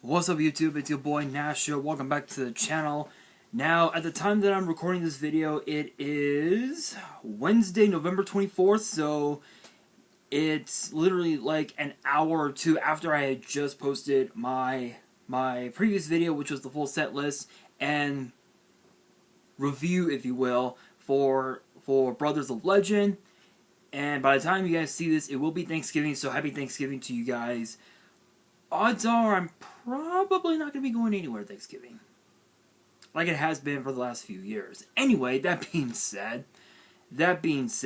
What's up YouTube, it's your boy Nasha, welcome back to the channel. Now, at the time that I'm recording this video, it is Wednesday, November 24th, so it's literally like an hour or two after I had just posted my previous video, which was the full set list and review, if you will, for Brothers of Legend. And by the time you guys see this, it will be Thanksgiving, so happy Thanksgiving to you guys. Odds are I'm probably not going to be going anywhere Thanksgiving, like it has been for the last few years. Anyway, that being said, today's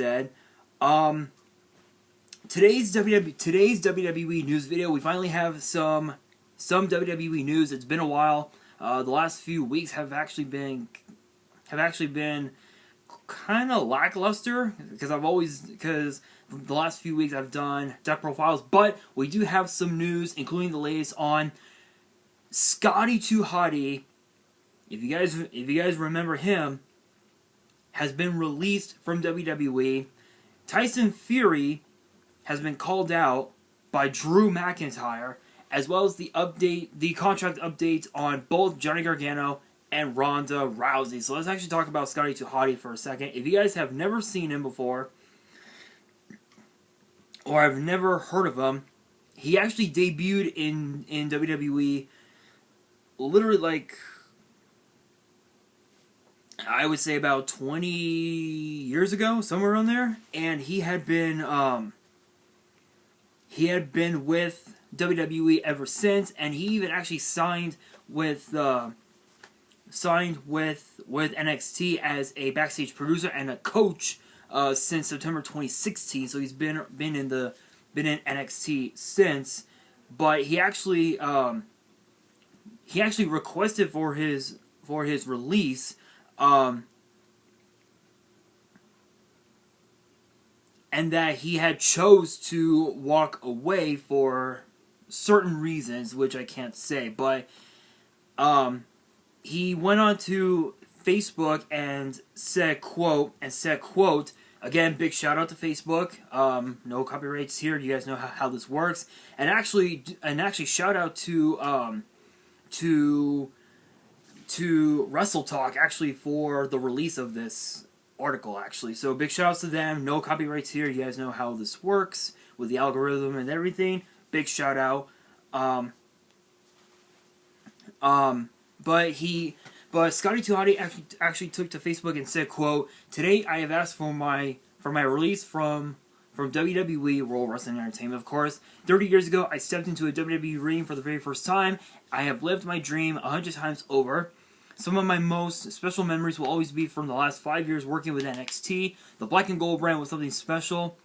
WWE news video, we finally have some WWE news. It's been a while. The last few weeks have actually been kind of lackluster because the last few weeks I've done deck profiles, but we do have some news, including the latest on Scotty to Hotty. If you guys remember him, has been released from WWE. Tyson Fury has been called out by Drew McIntyre, as well as the contract updates on both Johnny Gargano and Ronda Rousey. So let's actually talk about Scotty to Hotty for a second. If you guys have never seen him before, or have never heard of him, he actually debuted in WWE literally like, I would say about 20 years ago, somewhere around there, and he had been with WWE ever since, and he even actually signed with NXT as a backstage producer and a coach since September 2016. So he's been in NXT since, but he actually requested for his release, and that he had chose to walk away for certain reasons, which I can't say, but he went on to Facebook and said, quote, again, big shout out to Facebook, no copyrights here, you guys know how this works, and actually shout out to Wrestle Talk, actually, for the release of this article, actually. So big shout outs to them, no copyrights here, you guys know how this works with the algorithm and everything, big shout out. But Scotty to Hotty actually took to Facebook and said, quote, "Today I have asked for my release from WWE, World Wrestling Entertainment, of course. 30 years ago, I stepped into a WWE ring for the very first time. I have lived my dream 100 times over. Some of my most special memories will always be from the last 5 years working with NXT. The black and gold brand was something special,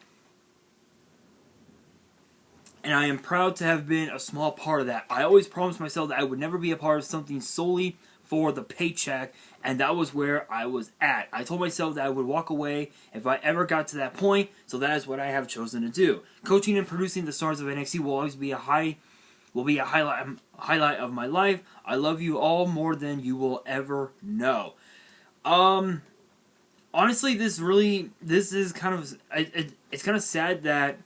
and I am proud to have been a small part of that. I always promised myself that I would never be a part of something solely for the paycheck, and that was where I was at. I told myself that I would walk away if I ever got to that point, so that is what I have chosen to do. Coaching and producing the stars of NXT will always be a highlight of my life. I love you all more than you will ever know." Honestly, this is kind of, it's kind of sad that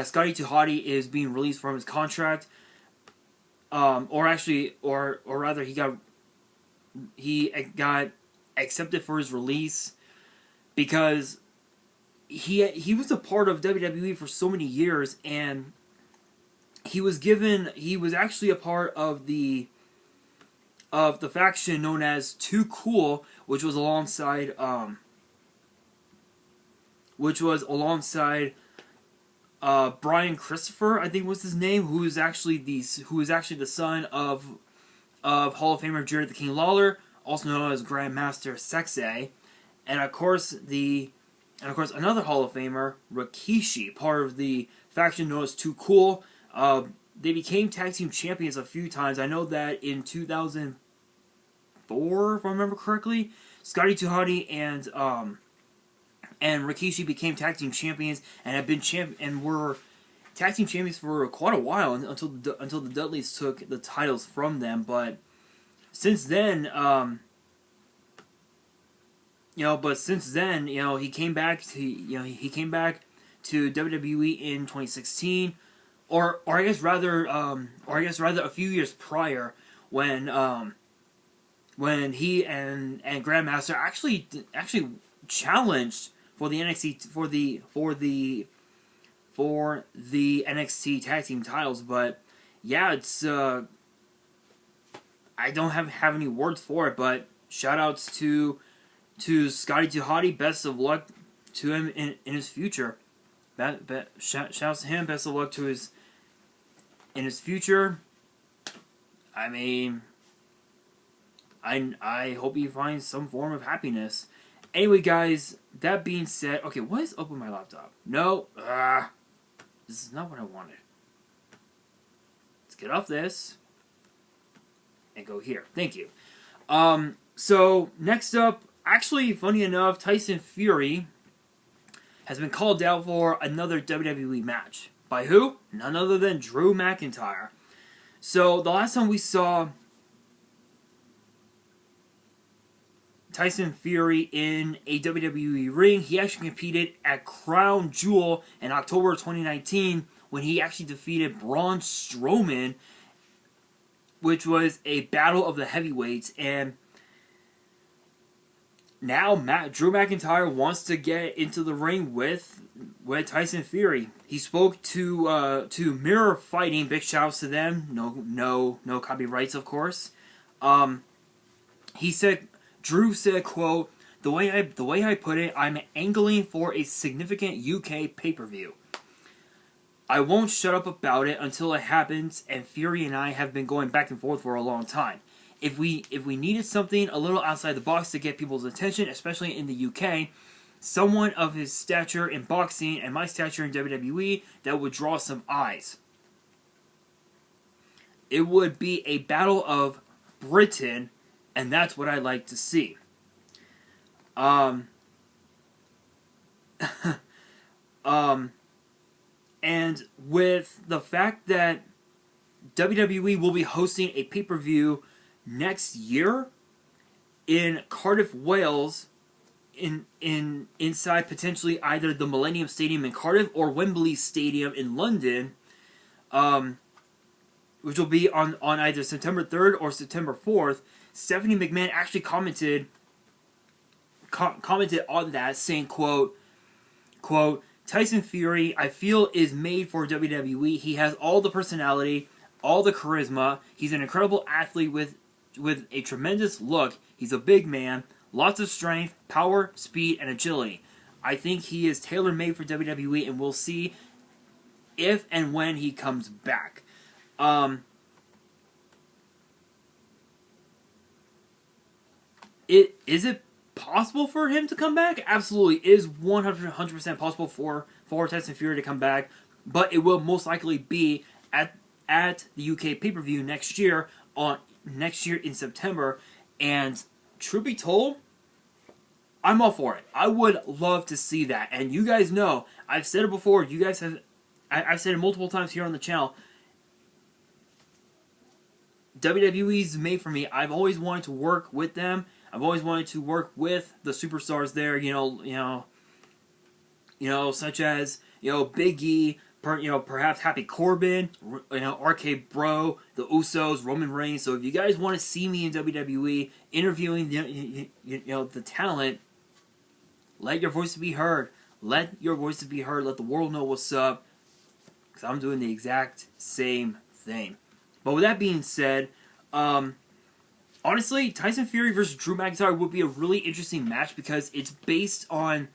Scotty to Hotty is being released from his contract, or rather he got accepted for his release because he was a part of WWE for so many years, and he was actually a part of the faction known as Too Cool, which was alongside Brian Christopher, I think was his name, who is actually the son of Hall of Famer Jerry the King Lawler, also known as Grandmaster Sexay, and of course another Hall of Famer, Rikishi, part of the faction known as Too Cool. They became tag team champions a few times. I know that in 2004, if I remember correctly, Scotty to Hotty and Rikishi became tag team champions and have been were tag team champions for quite a while until the Dudleys took the titles from them. But since then, he came back to WWE in 2016. or I guess rather a few years prior when he and Grandmaster actually challenged for the NXT for the NXT tag team titles. But yeah, it's I don't have any words for it, but shout outs to Scotty to Hotty. Best of luck to him in his future. Shout outs to him. Best of luck to his future. I mean, I hope he finds some form of happiness. Anyway, guys, that being said, okay, what is up with my laptop? No, this is not what I wanted. Let's get off this and go here. Thank you. So next up, actually, funny enough, Tyson Fury has been called out for another WWE match. By who? None other than Drew McIntyre. So the last time we saw Tyson Fury in a WWE ring, he actually competed at Crown Jewel in October of 2019 when he actually defeated Braun Strowman, which was a battle of the heavyweights. And now Drew McIntyre wants to get into the ring with Tyson Fury. He spoke to Mirror Fighting. Big shouts to them. No copyrights, of course. Drew said, quote, the way I put it, I'm angling for a significant UK pay-per-view. I won't shut up about it until it happens, and Fury and I have been going back and forth for a long time. If we needed something a little outside the box to get people's attention, especially in the UK, someone of his stature in boxing and my stature in WWE that would draw some eyes. It would be a battle of Britain, and that's what I like to see. And with the fact that WWE will be hosting a pay-per-view next year in Cardiff, Wales, inside potentially either the Millennium Stadium in Cardiff or Wembley Stadium in London, which will be on either September 3rd or September 4th, Stephanie McMahon actually commented on that, saying, quote, Tyson Fury, I feel, is made for WWE. He has all the personality, all the charisma. He's an incredible athlete with a tremendous look. He's a big man, lots of strength, power, speed, and agility. I think he is tailor-made for WWE, and we'll see if and when he comes back. Is it possible for him to come back? Absolutely. It is 100% possible for Tyson Fury to come back, but it will most likely be at the UK pay-per-view next year in September. And truth be told, I'm all for it. I would love to see that. And you guys know, I've said it before. I've said it multiple times here on the channel. WWE's made for me. I've always wanted to work with them. I've always wanted to work with the superstars there. Such as Big E, perhaps Happy Corbin, RK Bro, the Usos, Roman Reigns. So if you guys want to see me in WWE interviewing the talent, let your voices be heard. Let your voices be heard. Let the world know what's up. Because I'm doing the exact same thing. But with that being said, honestly, Tyson Fury versus Drew McIntyre would be a really interesting match because it's based on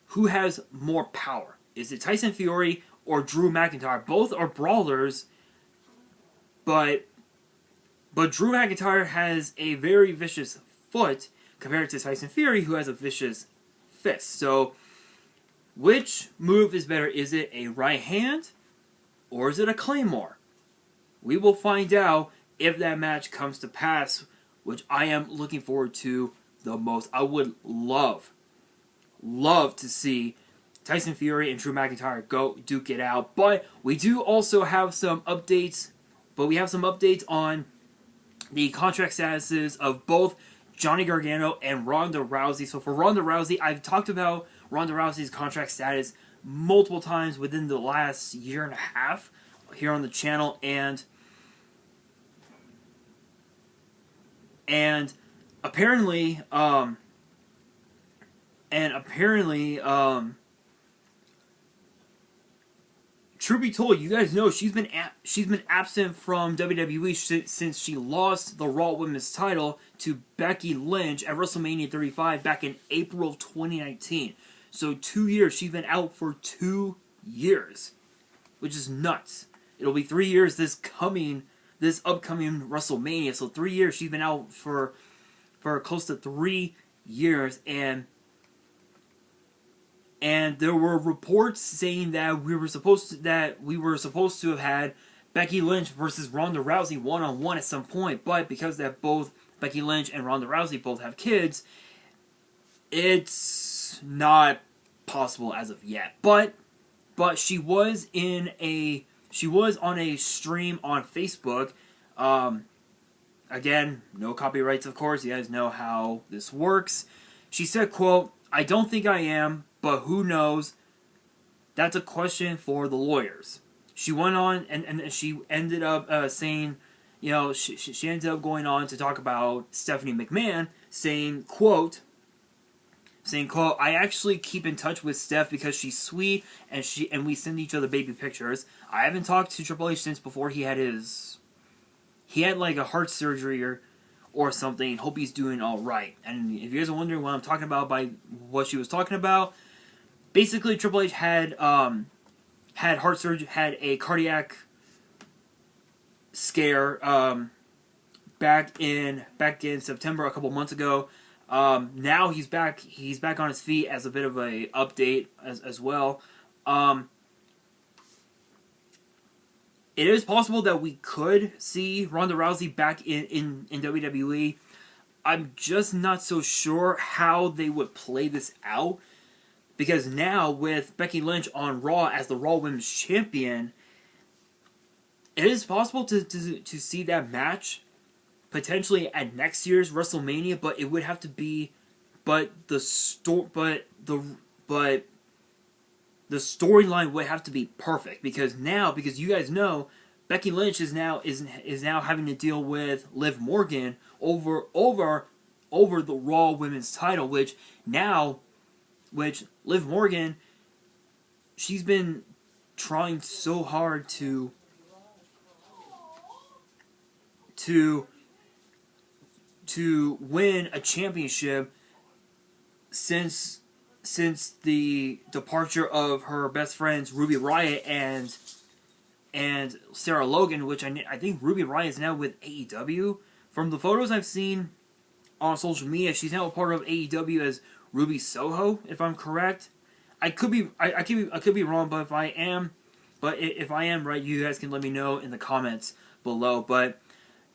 who has more power. Is it Tyson Fury or Drew McIntyre? Both are brawlers, but Drew McIntyre has a very vicious foot compared to Tyson Fury, who has a vicious fist. So, which move is better? Is it a right hand or is it a claymore? We will find out if that match comes to pass, which I am looking forward to the most. I would love to see Tyson Fury and Drew McIntyre go duke it out. But we do also have some updates. But we have some updates on the contract statuses of both Johnny Gargano and Ronda Rousey. So for Ronda Rousey, I've talked about Ronda Rousey's contract status multiple times within the last year and a half. here on the channel, and apparently, truth be told, you guys know she's been absent from WWE since she lost the Raw Women's title to Becky Lynch at WrestleMania 35 back in April of 2019. So 2 years. She's been out for 2 years, which is nuts. It'll be 3 years this upcoming WrestleMania. So 3 years she's been out for close to 3 years, and there were reports saying that we were supposed to have had Becky Lynch versus Ronda Rousey one-on-one at some point, but because that both Becky Lynch and Ronda Rousey both have kids, it's not possible as of yet. But she was on a stream on Facebook. Again, no copyrights, of course. You guys know how this works. She said, quote, "I don't think I am, but who knows? That's a question for the lawyers." She went on and she ended up saying, you know, she ended up going on to talk about Stephanie McMahon, saying, quote, "I actually keep in touch with Steph because she's sweet and we send each other baby pictures. I haven't talked to Triple H since before he had like a heart surgery or something. Hope he's doing all right." And if you guys are wondering what I'm talking about by what she was talking about, basically Triple H had heart surgery, had a cardiac scare back in September, a couple months ago. Now he's back on his feet as a bit of a update as well. It is possible that we could see Ronda Rousey back in WWE. I'm just not so sure how they would play this out, because now with Becky Lynch on Raw as the Raw Women's Champion, it is possible to see that match potentially at next year's WrestleMania, but it would have to be, the storyline would have to be perfect, because you guys know Becky Lynch is now having to deal with Liv Morgan over the Raw Women's title, which Liv Morgan, she's been trying so hard to win a championship since the departure of her best friends Ruby Riott and Sarah Logan, which I think Ruby Riott is now with AEW. From the photos I've seen on social media, she's now a part of AEW as Ruby Soho, if I'm correct. I could be wrong, but if I am right, you guys can let me know in the comments below. But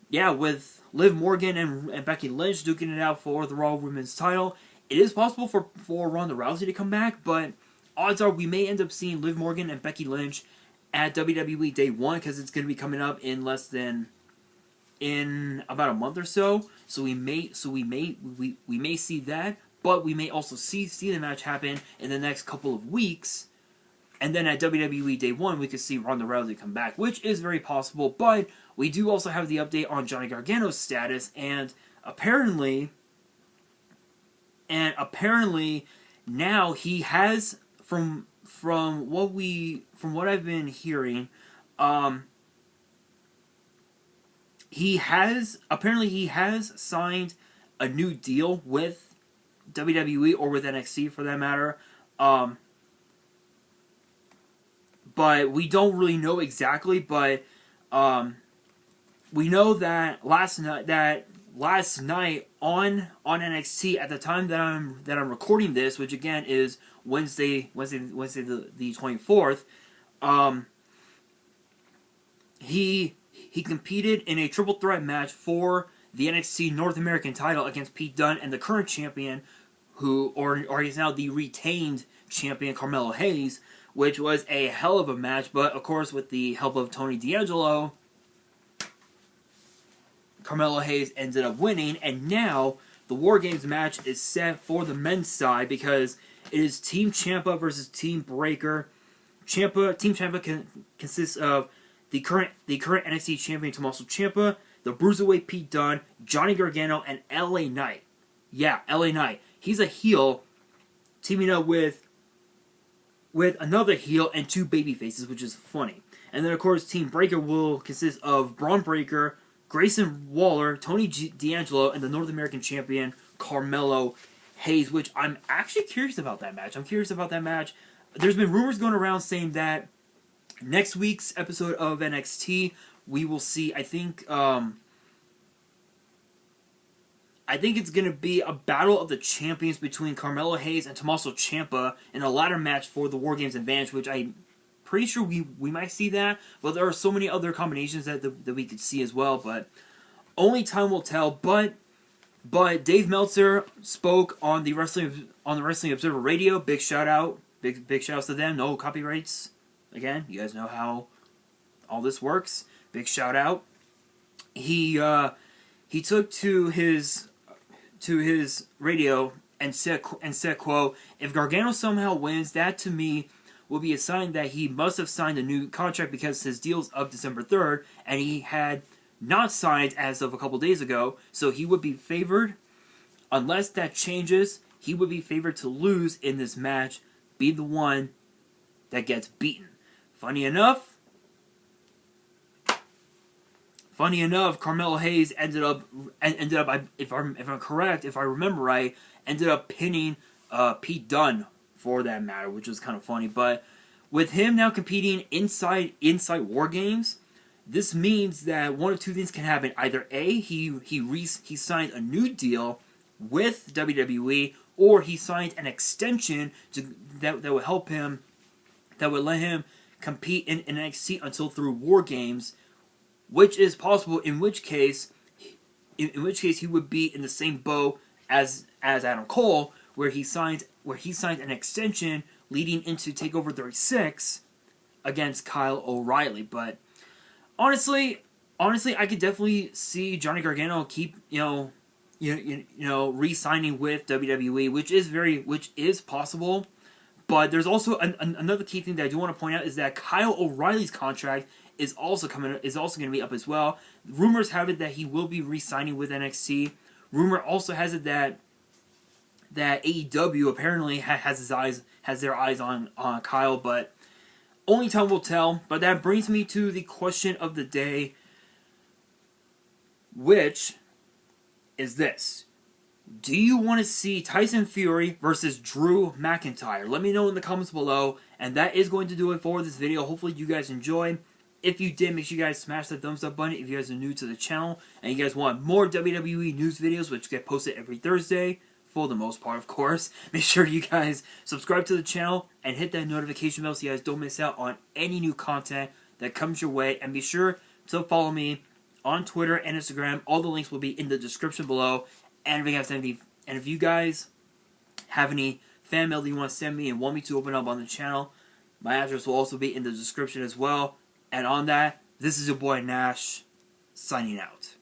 yeah, with Liv Morgan and Becky Lynch duking it out for the Raw Women's title, it is possible for Ronda Rousey to come back, but odds are we may end up seeing Liv Morgan and Becky Lynch at WWE Day 1, because it's going to be coming up in about a month or so. So we may see that, but we may also see the match happen in the next couple of weeks. And then at WWE Day 1, we could see Ronda Rousey come back, which is very possible. But we do also have the update on Johnny Gargano's status, and apparently now he has, from what I've been hearing, he has signed a new deal with WWE, or with NXT for that matter. But we don't really know exactly. But we know that last night on NXT, at the time that I'm recording this, which again is Wednesday the 24th, he competed in a triple threat match for the NXT North American title against Pete Dunne and the current champion, or he's now the retained champion, Carmelo Hayes, which was a hell of a match. But of course, with the help of Tony D'Angelo, Carmelo Hayes ended up winning, and now the War Games match is set for the men's side, because it is Team Ciampa versus Team Breaker. Team Ciampa consists of the current NXT champion Tommaso Ciampa, the Bruiserweight Pete Dunne, Johnny Gargano, and LA Knight. Yeah, LA Knight. He's a heel teaming up with another heel and 2 baby faces, which is funny. And then, of course, Team Breaker will consist of Braun Breaker, Grayson Waller, Tony D'Angelo, and the North American champion Carmelo Hayes, which I'm actually curious about that match. There's been rumors going around saying that next week's episode of NXT, we will see, I think it's going to be a battle of the champions between Carmelo Hayes and Tommaso Ciampa in a ladder match for the War Games advantage, which I'm pretty sure we might see that. But there are so many other combinations that we could see as well. But only time will tell. But Dave Meltzer spoke on the Wrestling Observer Radio. Big shout out. Big shout outs to them. No copyrights. Again, you guys know how all this works. Big shout out. He took to his radio and said, quote, "If Gargano somehow wins, that to me will be a sign that he must have signed a new contract because his deal's up December 3rd, and he had not signed as of a couple days ago, so he would be favored. Unless that changes, he would be favored to lose in this match, be the one that gets beaten." Funny enough, Carmelo Hayes ended up, if I'm correct, if I remember right, ended up pinning Pete Dunne for that matter, which was kind of funny. But with him now competing inside War Games, this means that one of two things can happen. Either A, he signed a new deal with WWE, or he signed an extension that would help him, that would let him compete in NXT until through War Games, which is possible. In which case he would be in the same boat as Adam Cole, where he signed an extension leading into TakeOver 36 against Kyle O'Reilly. But honestly, I could definitely see Johnny Gargano keep re-signing with WWE, which is possible. But there's also another key thing that I do want to point out is that Kyle O'Reilly's contract is also going to be up as well. Rumors have it that he will be re-signing with NXT. Rumor also has it that AEW apparently has their eyes on Kyle, but only time will tell. But that brings me to the question of the day, which is this: do you want to see Tyson Fury versus Drew McIntyre? Let me know in the comments below. And that is going to do it for this video. Hopefully you guys enjoyed. If you did, make sure you guys smash that thumbs up button if you guys are new to the channel and you guys want more WWE news videos, which get posted every Thursday, for the most part, of course. Make sure you guys subscribe to the channel and hit that notification bell so you guys don't miss out on any new content that comes your way. And be sure to follow me on Twitter and Instagram. All the links will be in the description below. And if you guys have any fan mail that you want to send me and want me to open up on the channel, my address will also be in the description as well. And on that, this is your boy Nash, signing out.